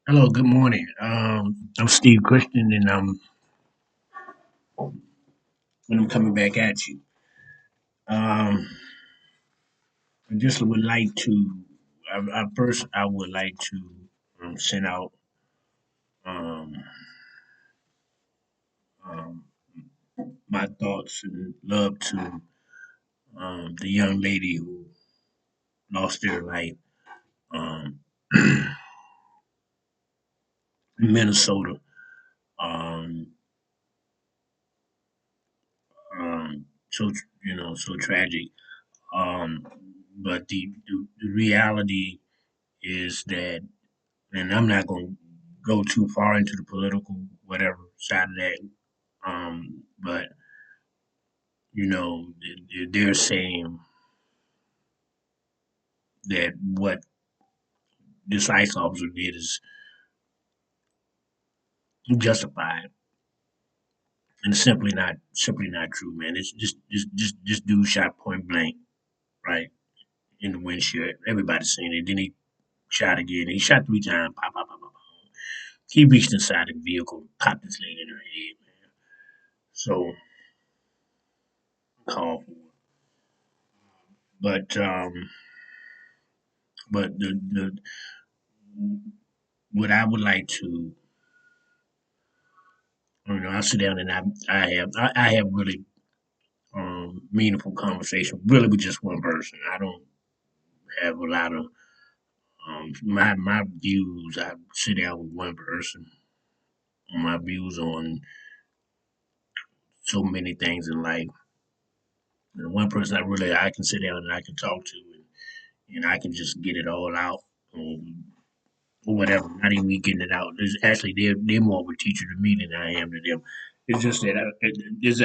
Hello, good morning. I'm Steve Christian, and I'm coming back at you. Um, I just would like to. I would like to send out um, um, my thoughts and love to the young lady who lost their life um, in Minnesota. Um, so so tragic. Um, but the reality is that, and I'm not going to go too far into the political whatever side of that. But they're saying that what this ICE officer did is justified, and it's simply not true, man. It's just dude shot point blank, right in the windshield. Everybody's seen it. Then he shot again. He shot three times. Pop, pop, pop, pop, pop. He reached inside the vehicle, popped this lady in her head, man. So call for it. But the what I would like to, I sit down and I have really meaningful conversation, really with just one person. I don't have a lot of my views. I sit down with one person on my views on so many things in life. And one person I can sit down and I can talk to, and I can just get it all out. Or whatever, not even me getting it out. There's actually they're more of a teacher to me than I am to them. It's just that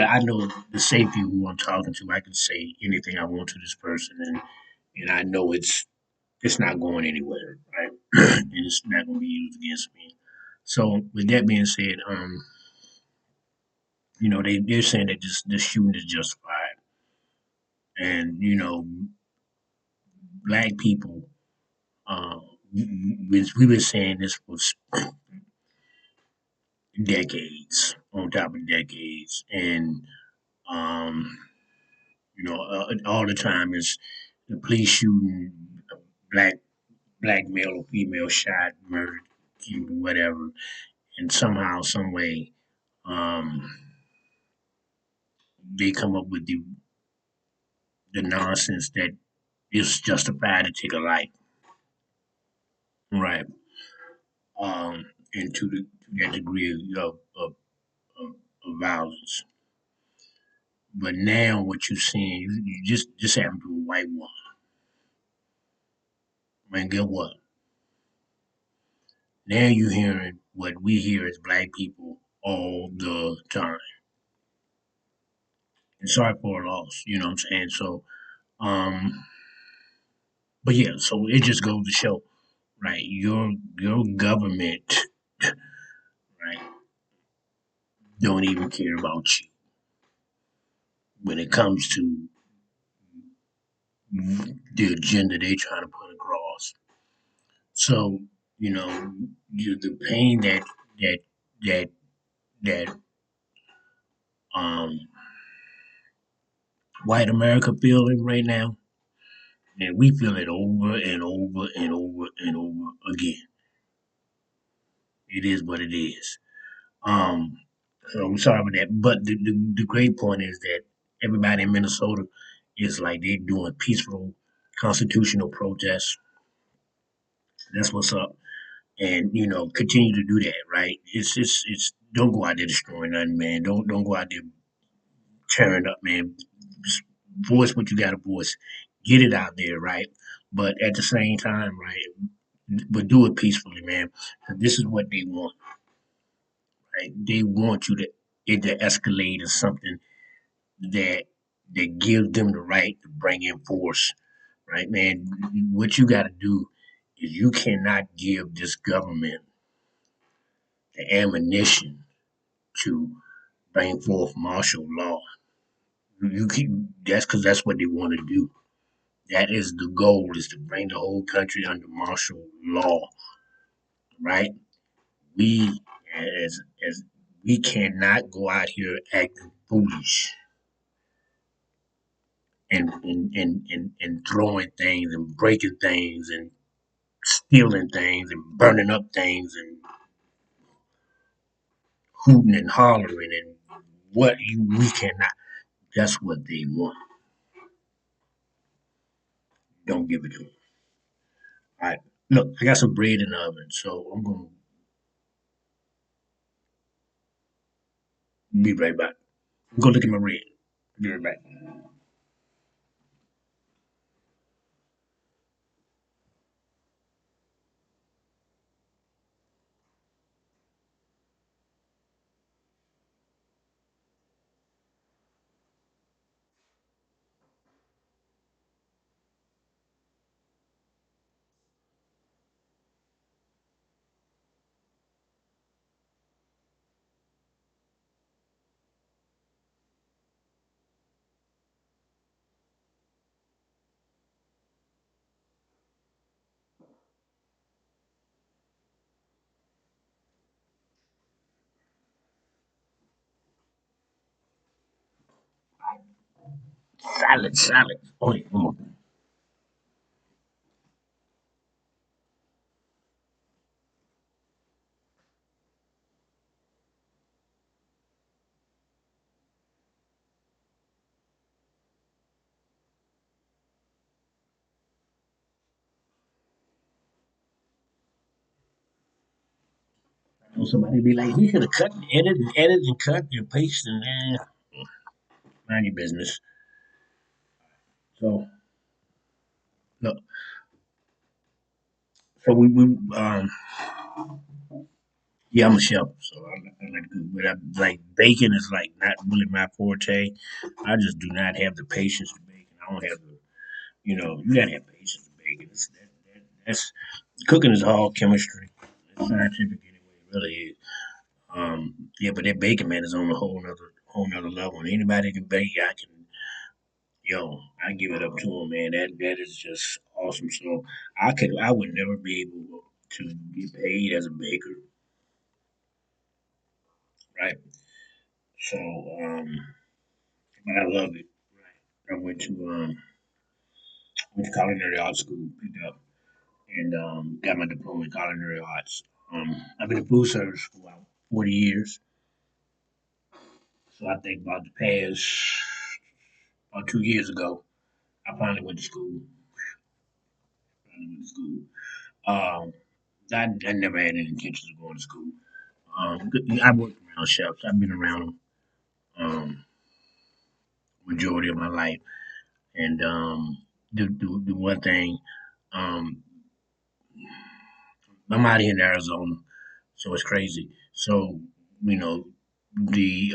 I know the safety who I'm talking to. I can say anything I want to this person, and I know it's not going anywhere, right? And it's not going to be used against me. So with that being said, they're saying that this shooting is justified, and black people, uh, we've been saying this for decades on top of decades, and um, all the time is the police shooting black black male or female shot, murdered, killed, whatever, and somehow, some way, um, they come up with the nonsense that is justified to take a life, right? And to that degree of, of violence. But now, what you're seeing, you just happened to a white woman, man. Get what? Now you're hearing what we hear as black people all the time. And sorry for a loss, you know what I'm saying? So, um, but yeah, so it just goes to show, right? Your government, right, don't even care about you when it comes to the agenda they trying to put across. So, the pain that that that um white America feeling right now, and we feel it over and over and over and over again. It is what it is. Um, so I'm sorry about that. But the great point is that everybody in Minnesota is like they're doing peaceful constitutional protests. That's what's up. And continue to do that, right? It's don't go out there destroying nothing, man. Don't go out there tearing up, man. Just voice what you got to voice. Get it out there, right? But at the same time, right? But do it peacefully, man. 'Cause this is what they want, right? They want it to escalate to something that gives them the right to bring in force, right, man? What you got to do is you cannot give this government the ammunition to bring forth martial law. You keep that's because that's what they want to do. That is the goal: is to bring the whole country under martial law, right? We as we cannot go out here acting foolish and throwing things and breaking things and stealing things and burning up things and hooting and hollering and we cannot. That's what they want. Don't give it to them. All right. Look, I got some bread in the oven, so I'm gonna be right back. Go look at my bread. Be right back. Salad, salad. Oh yeah, come on. I know somebody be like, you should have cut and edit and cut and paste and mind your business. So look, so we yeah, I'm a chef, so I like to, but I like baking is like not really my forte. I just do not have the patience to bake. And I don't have the, you gotta have patience to bake. That's cooking is all chemistry. It's scientific anyway. It really is. Yeah, but that baking man is on a whole nother level. And anybody can bake, I give it up to him, man. That is just awesome. So I would never be able to get paid as a baker, right? So, but I love it. Right? I went to culinary art school, picked up, and got my diploma in culinary arts. I've been in food service for about 40 years. So I think about the past, about 2 years ago, I finally went to school. Finally went to school. Um, I never had any intentions of going to school. I worked around chefs. I've been around them majority of my life, and the one thing, um, I'm out here in Arizona, so it's crazy. So you know, the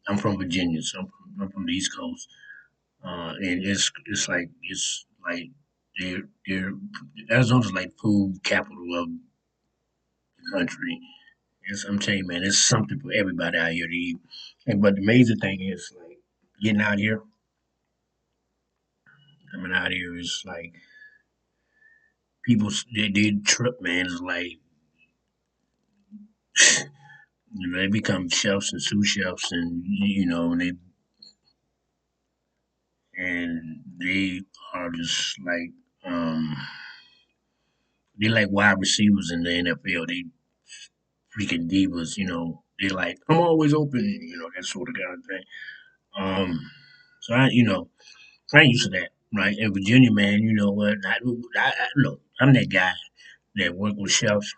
I'm from Virginia, so I'm from the East Coast, and it's like they're Arizona's like food capital of the country. I'm telling you, man, it's something for everybody out here to eat. And but the amazing thing is like getting out here, coming out here is like people they trip, man. It's like they become chefs and sous chefs, and they are just like they like wide receivers in the NFL. They freaking divas, They like I'm always open, that sort of kind of thing. So I ain't used to that, right? In Virginia, man, you know what? Look, I'm that guy that work with chefs.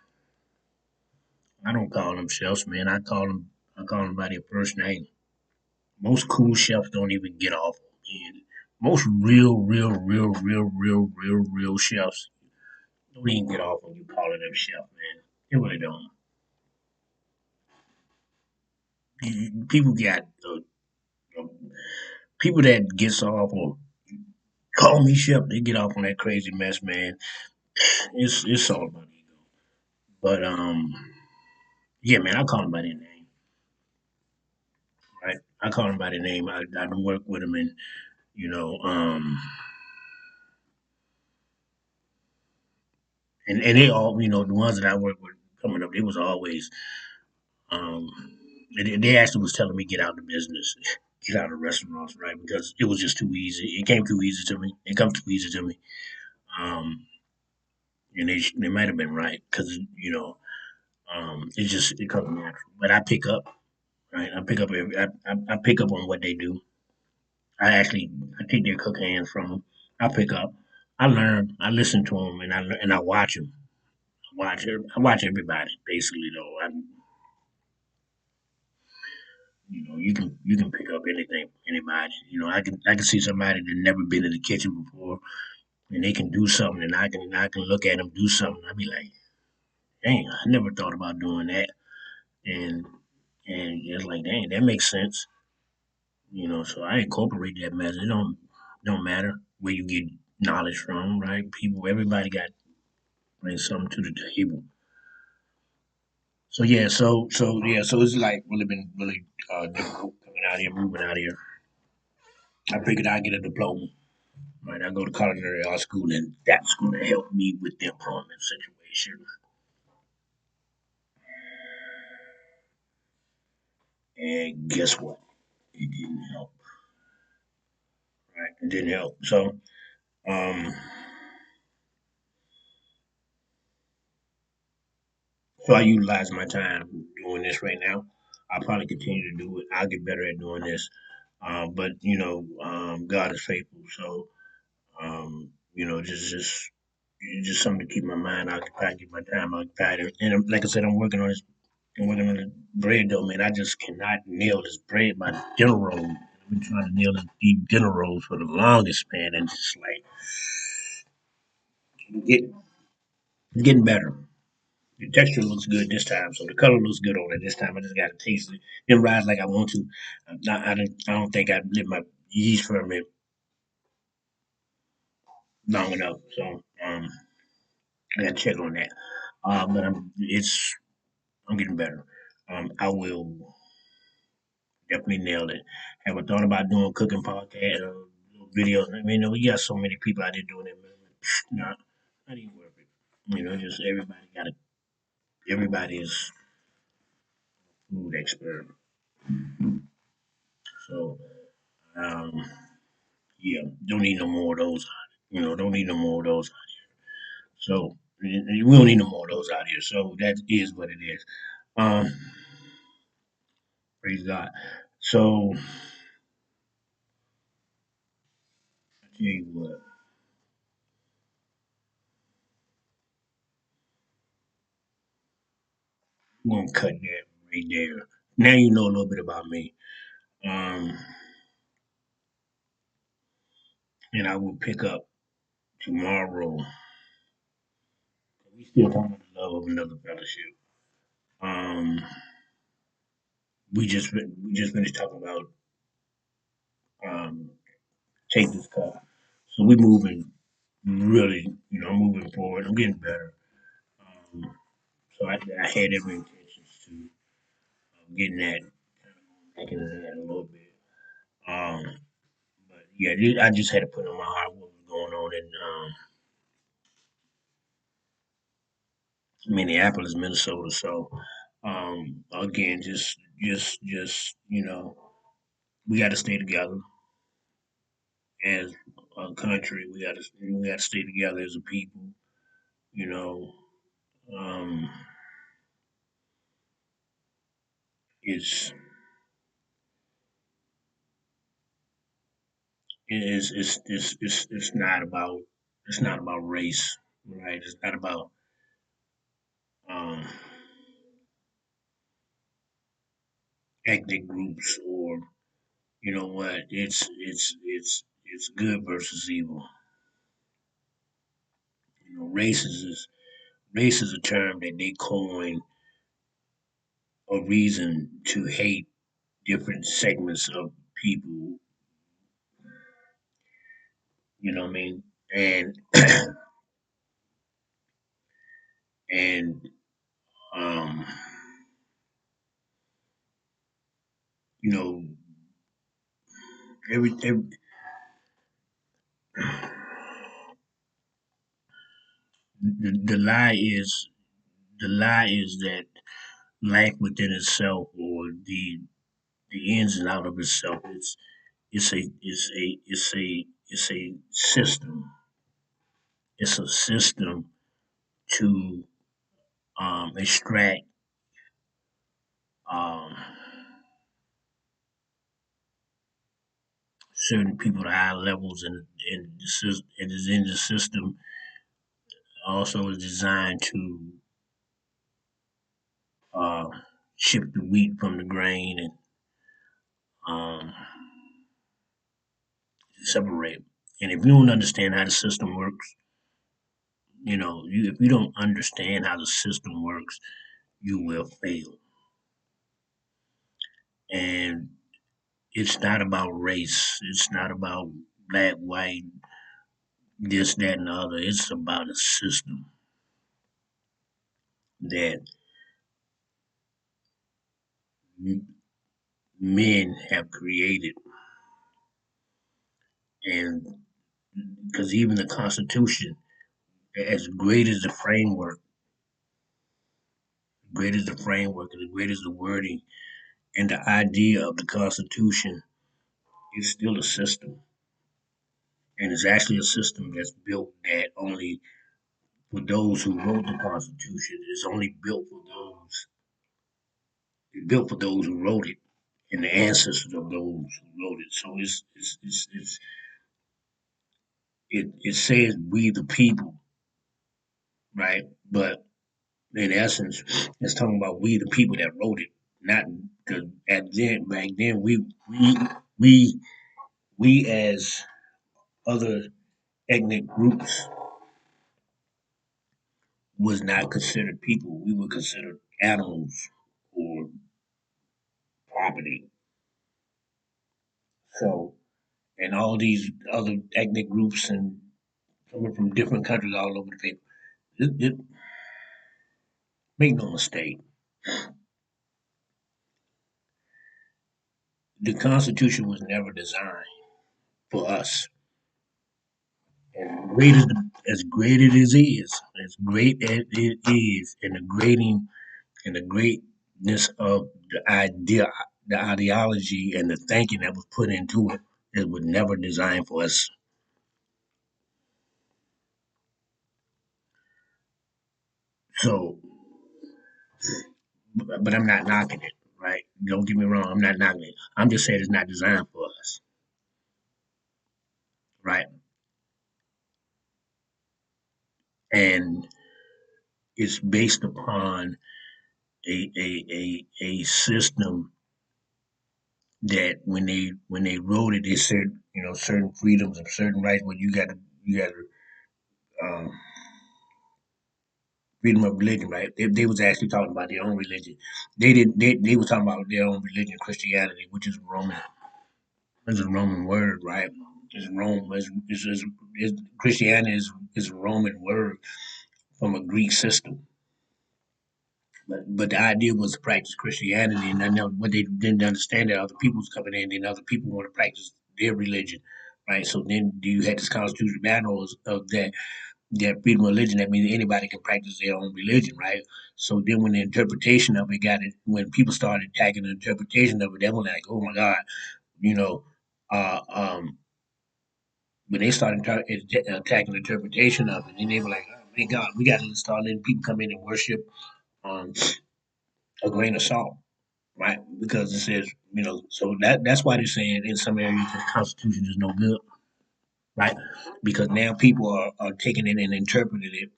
I don't call them chefs, man. I call them by their first name. Most cool chefs don't even get off. And most real chefs don't even get off when you calling them chef, man. They really don't. People got uh, people that gets off or call me chef. They get off on that crazy mess, man. It's all about ego. But yeah, man, I call them by their name, right? I call them by their name. I don't work with them, and you know, and they all, the ones that I work with. coming up, they was always um, they actually was telling me get out of the business, get out of restaurants, right? Because it was just too easy. It came too easy to me. It comes too easy to me. Um, and they might have been right because it comes natural. But I pick up, right? I pick up on what they do. I take their cook hands from them. I pick up. I learn. I listen to them, and I watch them. I watch everybody basically though. You can pick up anything, anybody. I can see somebody that never been in the kitchen before, and they can do something, and I can look at them do something. I be like, dang, I never thought about doing that, and and it's like, dang, that makes sense. So I incorporate that method. It don't matter where you get knowledge from, right? Everybody got bring something to the table. So it's like really been really difficult coming out here, moving out here. I figured I'd get a diploma. Right, I go to culinary art school, and that's going to help me with the employment situation. And guess what? It didn't help. Right, it didn't help. Um, so I utilize my time doing this right now. I'll probably continue to do it. I'll get better at doing this. But God is faithful. So just something to keep my mind occupied, keep my time occupied. And like I said, I'm working on the bread dough, man. I just cannot nail this bread, my dinner roll. I've been trying to nail these dinner rolls for the longest, man, and it's like it, it's getting better. The texture looks good this time, so the color looks good on it this time. I just got to taste it. It didn't rise like I want to. I don't think I let my yeast ferment long enough, so I got to check on that. But I'm getting better. I will definitely nail it. Have I thought about doing cooking podcast videos? I mean, we got so many people out there doing it, man. Not even worth it. Just everybody is food expert. So, um, yeah, don't need no more of those. Don't need no more of those. So, we don't need no more of those out here. So that is what it is. Um, praise God. So, I tell you what, we're gonna cut that right there. Now you know a little bit about me. Um, and I will pick up tomorrow. We still talking about the love of another fellowship. Um, we just finished talking about um take this car. So we moving really, moving forward. I'm getting better. Um, I had every intentions to getting that, making that a little bit. Um, but yeah, I just had to put on my heart what was going on in Minneapolis, Minnesota. So again, just we got to stay together as a country. We got to stay together as a people. You know, um, it's it's not about race, right? It's not about um, ethnic groups or you know what? It's good versus evil. Race is a term that they coin a reason to hate different segments of people. You know what I mean? And and um, you know every the lie is the lie is that life within itself, or the ins and out of itself, it's a system. It's a system to extract um, certain people to high levels, and it is in the system. Also, is designed to uh, shift the wheat from the grain, and um, separate. And if you don't understand how the system works, if you don't understand how the system works, you will fail. And it's not about race. It's not about black, white, this, that, and the other. It's about a system that men have created. And because even the Constitution, as great as the framework, great as the framework, and as great as the wording and the idea of the Constitution, is still a system. And it's actually a system that's built that only for those who wrote the Constitution. It's only built for those who wrote it and the ancestors of those who wrote it. So it says we the people, right? But in essence, it's talking about we the people that wrote it, not because at then back then we we as other ethnic groups was not considered people. We were considered animals or property. So, and all these other ethnic groups and coming from different countries all over the place. Make no mistake, the Constitution was never designed for us. As great as it is, as great as it is, and the grading and the greatness of the ideology, and the thinking that was put into it, it was never designed for us. So, but I'm not knocking it, right? Don't get me wrong, I'm not knocking it. I'm just saying it's not designed for us, right? And it's based upon a system that when they wrote it, they said certain freedoms and certain rights. But you got to um, freedom of religion, right? They was actually talking about their own religion. They was talking about their own religion, Christianity, which is Roman. It's a Roman word, right? It's Rome. Christianity is a Roman word from a Greek system. But the idea was to practice Christianity, and I know what they didn't understand that other people was coming in, and other people want to practice their religion, right? So then you had this constitutional battle of that freedom of religion. That means anybody can practice their own religion, right? So then when the interpretation of it when people started attacking the interpretation of it, they were like, oh my God, you know, uh, um, when they started attacking the interpretation of it, and they were like, oh my God, we got to start letting people come in and worship um, a grain of salt, right? Because it says, so that's why they're saying in some areas the Constitution is no good, right? Because now people are taking it and interpreting it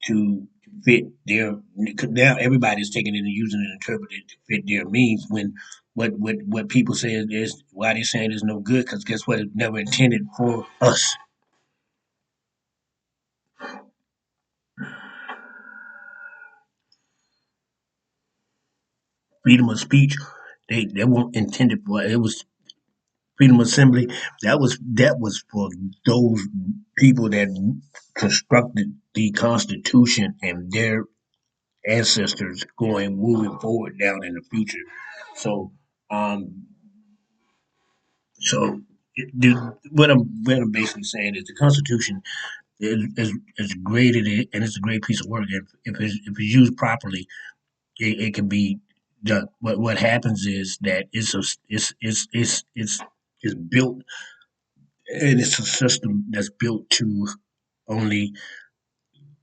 to fit their. Now everybody's taking it and using it and interpreting it to fit their means. When what people say is why they're saying it's no good, because guess what? It's never intended for us. Freedom of speech, they weren't intended for it. It was freedom of assembly. That was for those people that constructed the Constitution and their ancestors moving forward down in the future. So, um, so what I'm basically saying is the Constitution. it's great and it's a great piece of work. If it's used properly, it can be done. But what happens is that it's built, and it's a system that's built to only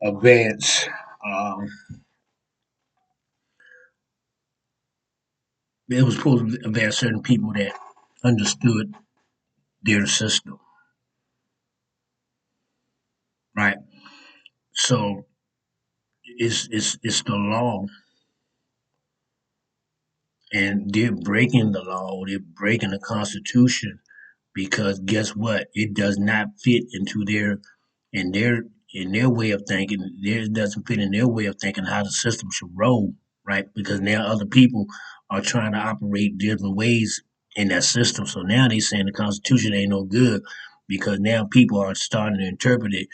advance. Um, it was supposed to advance certain people that understood their system, right? So it's the law, and they're breaking the law. They're breaking the Constitution because guess what? It does not fit into in their in their way of thinking. It doesn't fit in their way of thinking how the system should roll, right? Because now other people are trying to operate different ways in that system. So now they saying the Constitution ain't no good because now people are starting to interpret it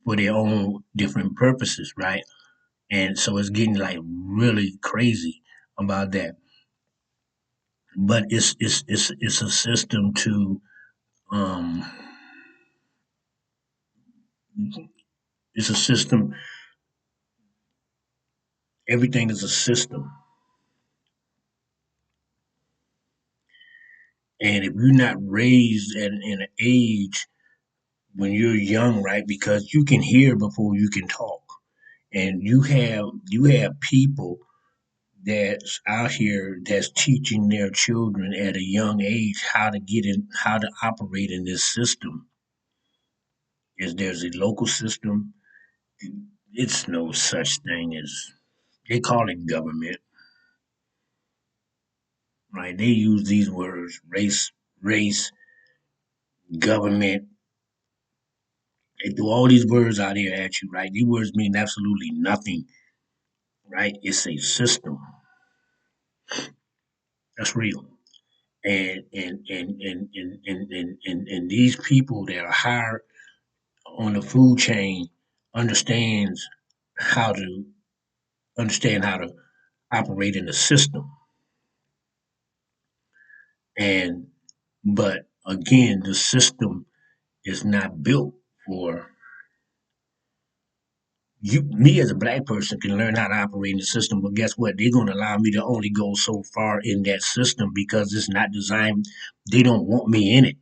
for their own different purposes, right? And so it's getting like really crazy about that. But it's a system to um it's a system. Everything is a system, and if you're not raised in an age when you're young, right? Because you can hear before you can talk, and you have people that's out here that's teaching their children at a young age how to get in, how to operate in this system. Is there's a local system? It's no such thing as, they call it government, right? They use these words, race, government. They throw all these words out here at you, right? These words mean absolutely nothing, right? It's a system. That's real. And these people that are higher on the food chain understands how to understand how to operate in the system. And but again, the system is not built for you. Me as a black person can learn how to operate in the system, but guess what? They're going to allow me to only go so far in that system because it's not designed. They don't want me in it,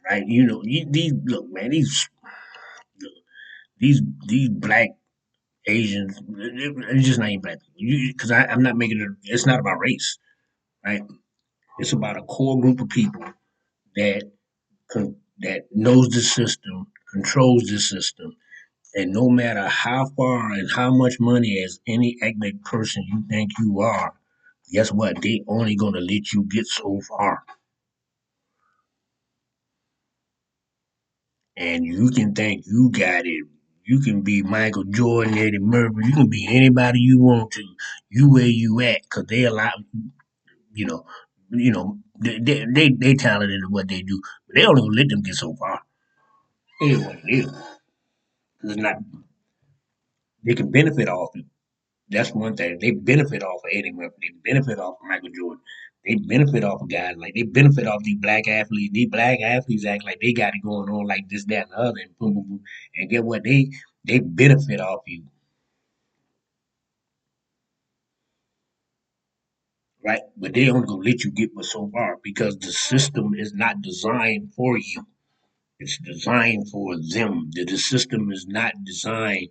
right? These look, man. These black Asians, it's just not even black people. Because I'm not making it. It's not about race, right? It's about a core group of people that that knows the system, controls the system, and no matter how far and how much money as any ethnic person you think you are, guess what? They only gonna let you get so far. And you can think you got it. You can be Michael Jordan, Eddie Murphy. You can be anybody you want to. You where you at, cause they allow you know, they talented in what they do, but they only gonna let them get so far. Anyway, it's not. They can benefit off it. That's one thing. They benefit off of Eddie Murphy. They benefit off of Michael Jordan. They benefit off of guys like they benefit off these black athletes. These black athletes act like they got it going on like this, that, and the other, and boom, boom, boom. And get what? They benefit off you, right? But they only gonna let you get but so far because the system is not designed for you. It's designed for them. The system is not designed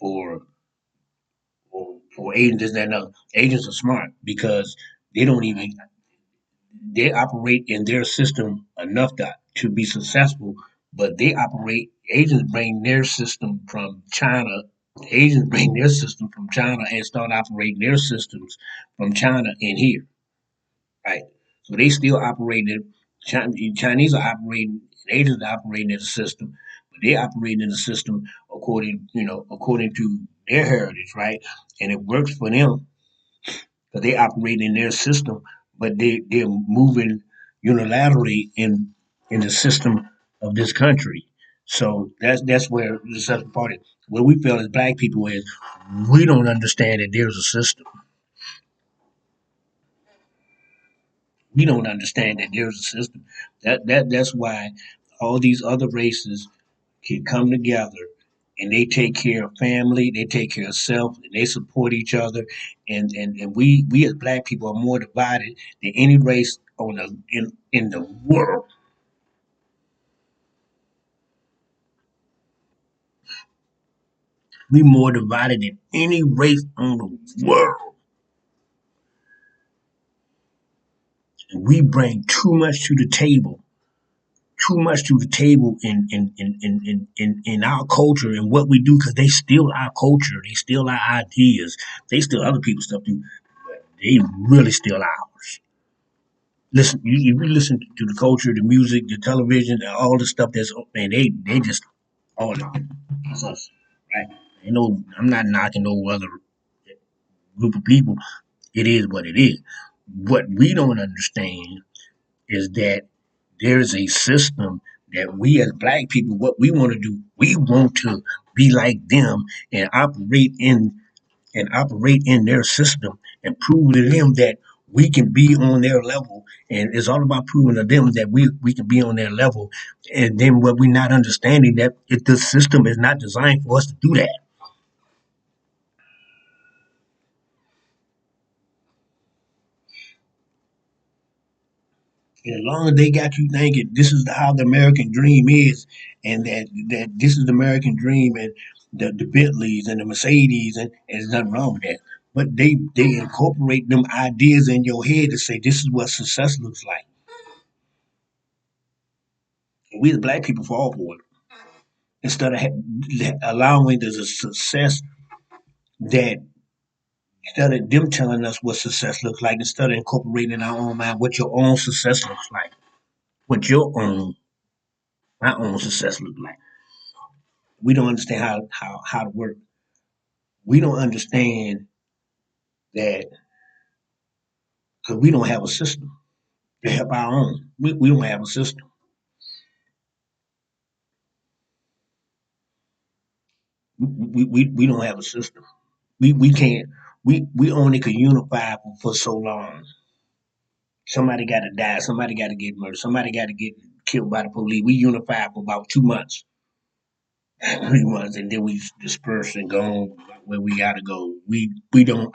for for agents. This, that, and the other. Agents are smart because they don't even they operate in their system enough to be successful, but they operate, agents bring their system from China. Agents bring their system from China and start operating their systems from China in here, right? So they still operating, Chinese are operating, Asians are operating in the system, but they operate in the system according to their heritage, right? And it works for them because they operate in their system, but they're moving unilaterally in the system of this country. So that's where the second part is. Where we feel as black people is we don't understand that there's a system. We don't understand that there's a system. That's why. all these other races can come together and they take care of family, they take care of self, and they support each other. And we as black people are more divided than any race on the in the world. We more divided than any race on the world. And we bring too much to the table. Too much to the table in our culture and what we do because they steal our culture, they steal our ideas, they steal other people's stuff too. They really steal ours. Listen, you listen to the culture, the music, the television, all the stuff that's man, they just all of it. That's us, right? You know, I'm not knocking no other group of people. It is what it is. What we don't understand is that there's a system that we as black people, what we want to do, we want to be like them and operate in their system and prove to them that we can be on their level. And it's all about proving to them that we can be on their level. And then what we're not understanding that if the system is not designed for us to do that. And as long as they got you thinking this is how the American dream is, and that this is the American dream, and the Bentleys and the Mercedes, and there's nothing wrong with that. But they incorporate them ideas in your head to say this is what success looks like. And we as black people fall for it instead of allowing the success that instead of them telling us what success looks like, instead of incorporating in our own mind what your own success looks like, what your own my own success looks like. We don't understand how to work. We don't understand that because we don't have a system to help our own. We don't have a system. We don't have a system. We can't. We only can unify for so long. Somebody got to die. Somebody got to get murdered. Somebody got to get killed by the police. We unified for about 2 months, 3 months, and then we disperse and go where we got to go. We don't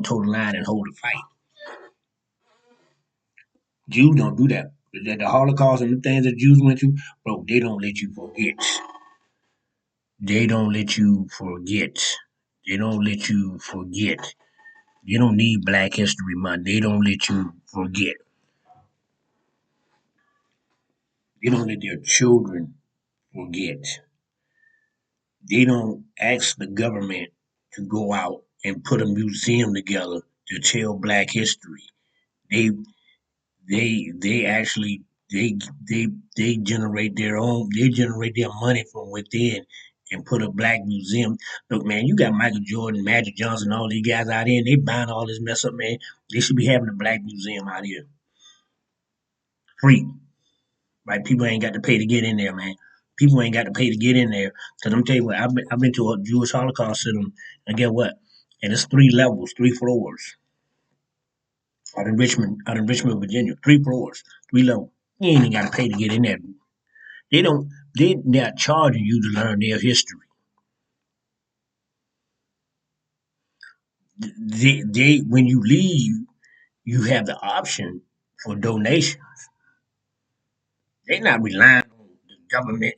toe the line and hold a fight. Jews don't do that. The Holocaust and the things that Jews went through, bro, they don't let you forget. They don't let you forget. They don't let you forget. You don't need Black History Month. They don't let you forget. They don't let their children forget. They don't ask the government to go out and put a museum together to tell Black history. They they actually they they they generate their money from within and put a black museum. Look, man, you got Michael Jordan, Magic Johnson, all these guys out here, and they buying all this mess up, man. They should be having a black museum out here, free. Right? People ain't got to pay to get in there, man. People ain't got to pay to get in there. Cause I'm telling you what, I've been to a Jewish Holocaust Center, and get what? And it's 3 levels, 3 floors. Out in Richmond, Virginia, 3 floors, 3 levels. You ain't even got to pay to get in there. They don't. They're not charging you to learn their history. They when you leave, you have the option for donation. They're not relying on the government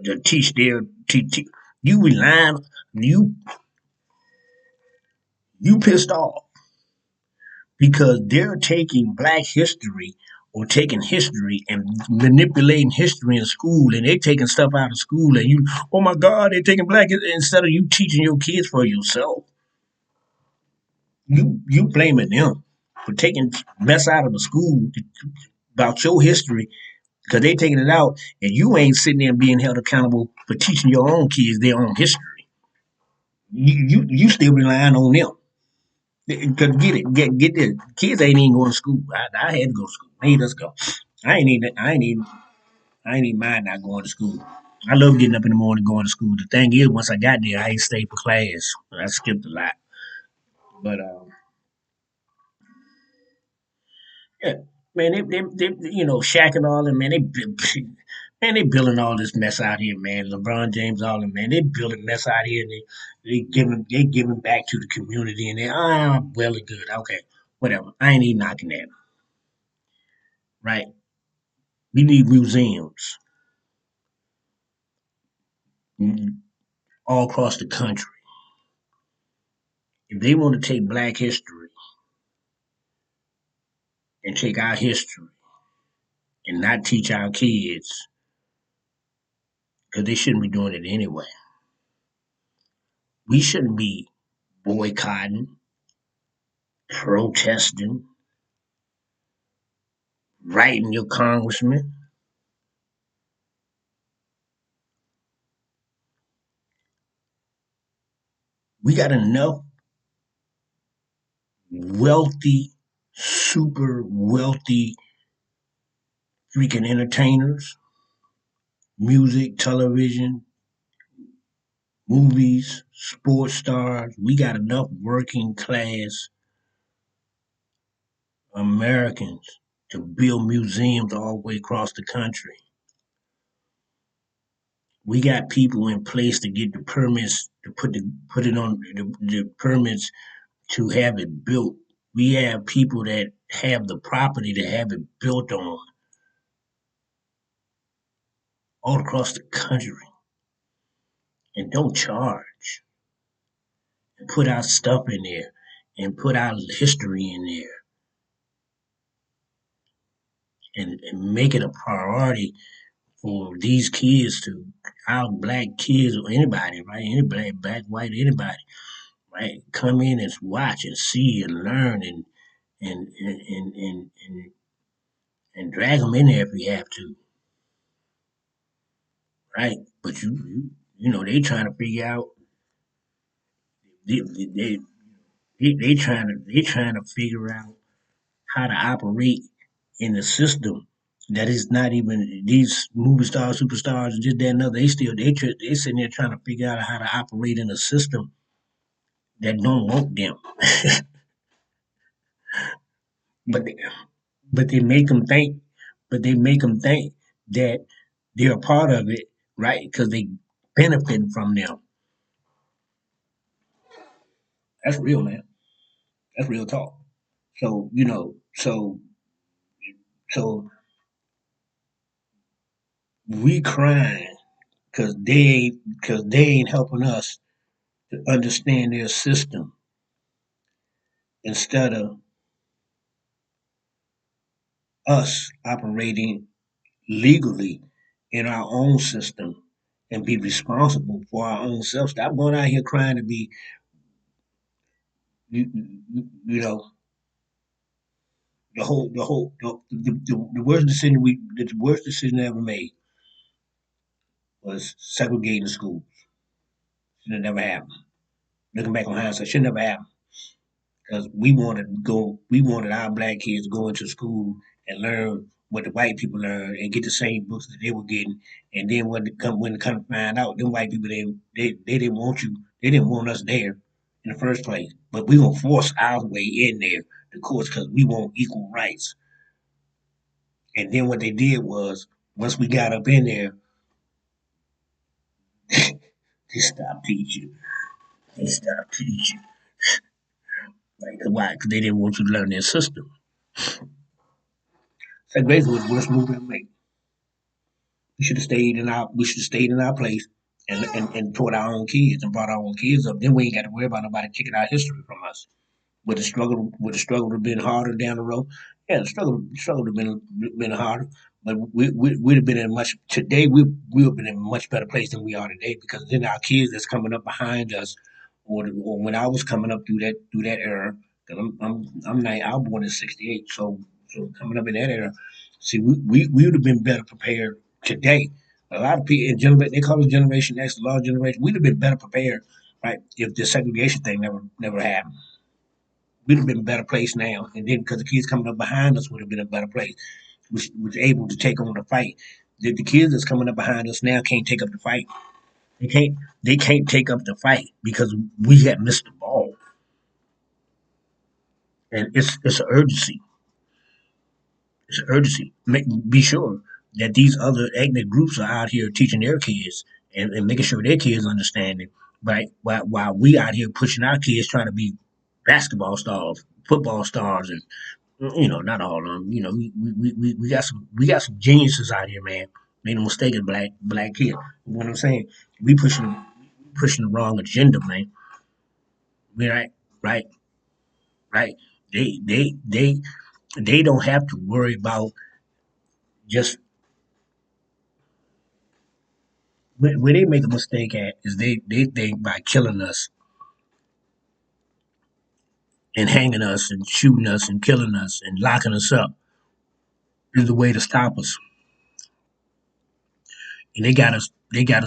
to teach their teach. You relying you pissed off because they're taking black history or taking history and manipulating history in school, and they're taking stuff out of school, and you, oh my God, they're taking black instead of you teaching your kids for yourself. You blaming them for taking mess out of the school about your history because they taking it out, and you ain't sitting there being held accountable for teaching your own kids their own history. You still relying on them. Cause get this. Kids ain't even going to school. I had to go to school. Hey, let's go. I ain't even mind not going to school. I love getting up in the morning going to school. The thing is, once I got there, I ain't stayed for class. I skipped a lot. But yeah, man, they Shaq and all them, man, Man, they building all this mess out here, man. LeBron James, all them, man. They building mess out here, and they giving back to the community, and they well and good. Okay, whatever. I ain't even knocking that, right? We need museums mm, all across the country. If they want to take Black history and take our history and not teach our kids, because they shouldn't be doing it anyway. We shouldn't be boycotting, protesting, writing your congressman. We got enough wealthy, super wealthy freaking entertainers, music, television, movies, sports stars. We got enough working class Americans to build museums all the way across the country. We got people in place to get the permits to put it on the permits to have it built. We have people that have the property to have it built on all across the country and don't charge and put our stuff in there and put our history in there and make it a priority for these kids to our black kids or anybody, right? Any black, white, anybody, right? Come in and watch and see and learn and and drag them in there if we have to, right? But they trying to figure out they they they trying to figure out how to operate in a system that is not even these movie stars, superstars, and just that and other. They sitting there trying to figure out how to operate in a system that don't want them, but but they make them think, but they make them think that they're a part of it, right? Because they benefit from them. That's real, man. That's real talk. So we crying because they ain't helping us to understand their system instead of us operating legally in our own system and be responsible for our own self. Stop going out here crying to be, you know, the worst decision the worst decision ever made was segregating schools. Should have never happened. Looking back on hindsight, should never happen because we wanted our black kids to go into school and learn what the white people learned and get the same books that they were getting. And then when they come to find out, them white people they didn't want you, they didn't want us there in the first place. But we gonna force our way in there, the course, because we want equal rights. And then what they did was once we got up in there, they stopped teaching. They stopped teaching. Like why? Because they didn't want you to learn their system. Segregation was the worst move ever made. We should have stayed in our place and taught our own kids and brought our own kids up. Then we ain't got to worry about nobody taking our history from us. Would the struggle have been harder down the road? Yeah, the struggle would have been harder, but we'd have been in much today. We would have been in a much better place than we are today because then our kids that's coming up behind us, or when I was coming up through that era, because I was born in '68, so coming up in that era, see we would have been better prepared today. A lot of people in they call it Generation X, the law generation. We'd have been better prepared, right, if the segregation thing never happened. We'd have been a better place now. And then because the kids coming up behind us would have been a better place, which was able to take on the fight. The kids that's coming up behind us now can't take up the fight. They can't. They can't take up the fight because we had missed the ball, and it's an urgency. It's an urgency. Be sure that these other ethnic groups are out here teaching their kids and making sure their kids understand it. Right? While we out here pushing our kids trying to be basketball stars, football stars, and not all of them. We got some geniuses out here, man. Made no mistake, black kid. You know what I'm saying? We pushing the wrong agenda, man. We right, right, right. They they they they don't have to worry about just where they make a mistake at is they think by killing us and hanging us and shooting us and killing us and locking us up is the way to stop us. And they got us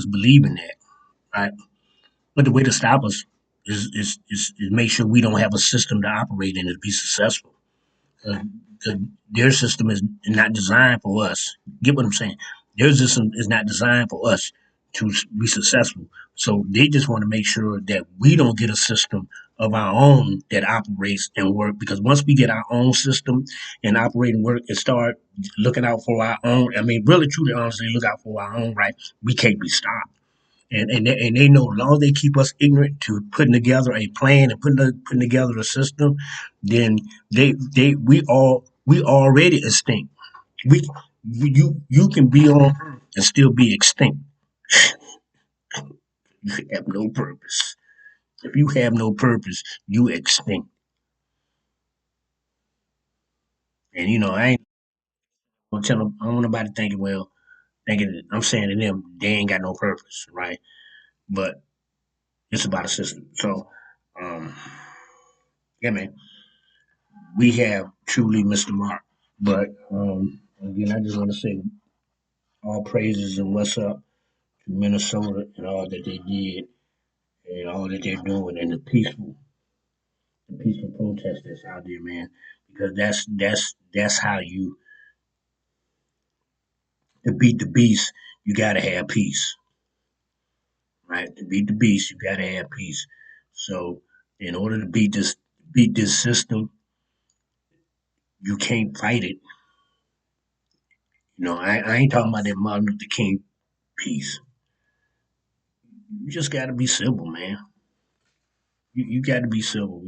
believing that, right? But the way to stop us is make sure we don't have a system to operate in to be successful. Uh, their system is not designed for us. Get what I'm saying? Their system is not designed for us to be successful. So they just want to make sure that we don't get a system of our own that operates and work. Because once we get our own system and operate and work and start looking out for our own, I mean, really, truly, honestly, look out for our own right, we can't be stopped. And they know as long as they keep us ignorant to putting together a plan and putting together a system, then we already extinct. We you can be on Earth and still be extinct. You have no purpose. If you have no purpose, you extinct. And I ain't gonna tell them. I don't want nobody thinking, well, thinking I'm saying to them they ain't got no purpose, right? But it's about a system. So, um, yeah, man, we have truly missed the mark. But again, I just want to say all praises and what's up to Minnesota and all that they did and all that they're doing and the peaceful protest that's out there, man. Because that's how you to beat the beast. You gotta have peace, right? To beat the beast, you gotta have peace. So in order to beat this system, you can't fight it. I ain't talking about that Martin Luther King piece. You just gotta be civil, man. You got to be civil.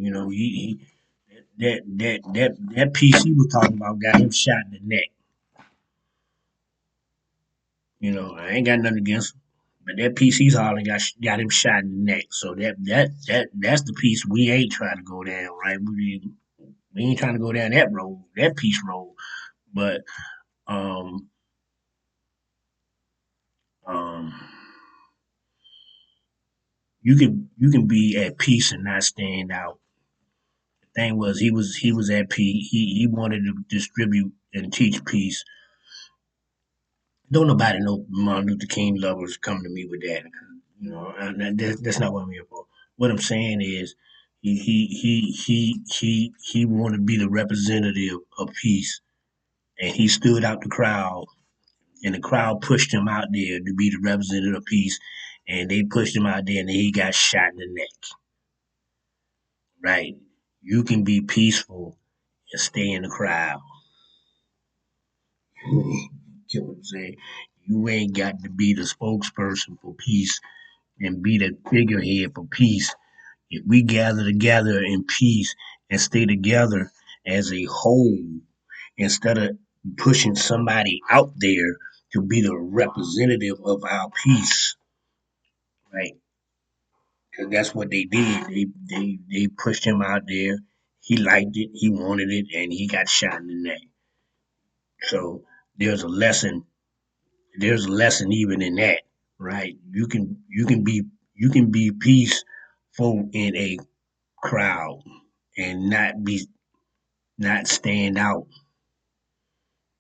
That piece he was talking about got him shot in the neck. I ain't got nothing against him, but that piece he's hollering got him shot in the neck. So that's the piece we ain't trying to go down, right? We ain't trying to go down that road, that piece road. But um um you can be at peace and not stand out. The thing was he was at peace. He wanted to distribute and teach peace. Don't nobody know Martin Luther King lovers come to me with that. That's not what I'm here for. What I'm saying is, he wanted to be the representative of peace, and he stood out the crowd, and the crowd pushed him out there to be the representative of peace, and they pushed him out there, and then he got shot in the neck. Right? You can be peaceful and stay in the crowd. Get what I'm saying? You ain't got to be the spokesperson for peace and be the figurehead for peace. If we gather together in peace and stay together as a whole, instead of pushing somebody out there to be the representative of our peace, right? Because that's what they did. They pushed him out there. He liked it. He wanted it, and he got shot in the neck. So there's a lesson. There's a lesson even in that, right? You can be peaceful in a crowd and not stand out.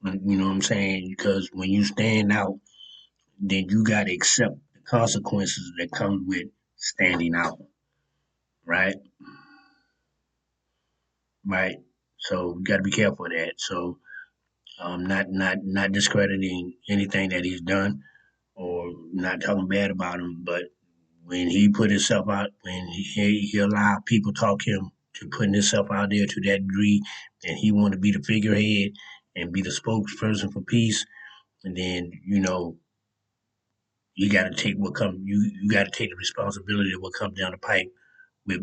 You know what I'm saying? Because when you stand out, then you gotta accept the consequences that come with standing out. Right? Right. So you gotta be careful of that. So not discrediting anything that he's done or not talking bad about him, but when he put himself out, when he allowed people talk him to putting himself out there to that degree, and he wanted to be the figurehead and be the spokesperson for peace, and then you got to take what come you got to take the responsibility of what comes down the pipe with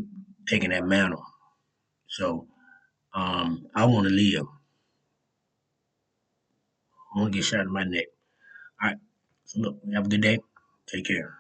taking that mantle. So I want to live. I want to get shot in my neck. All right. So look, have a good day. Take care.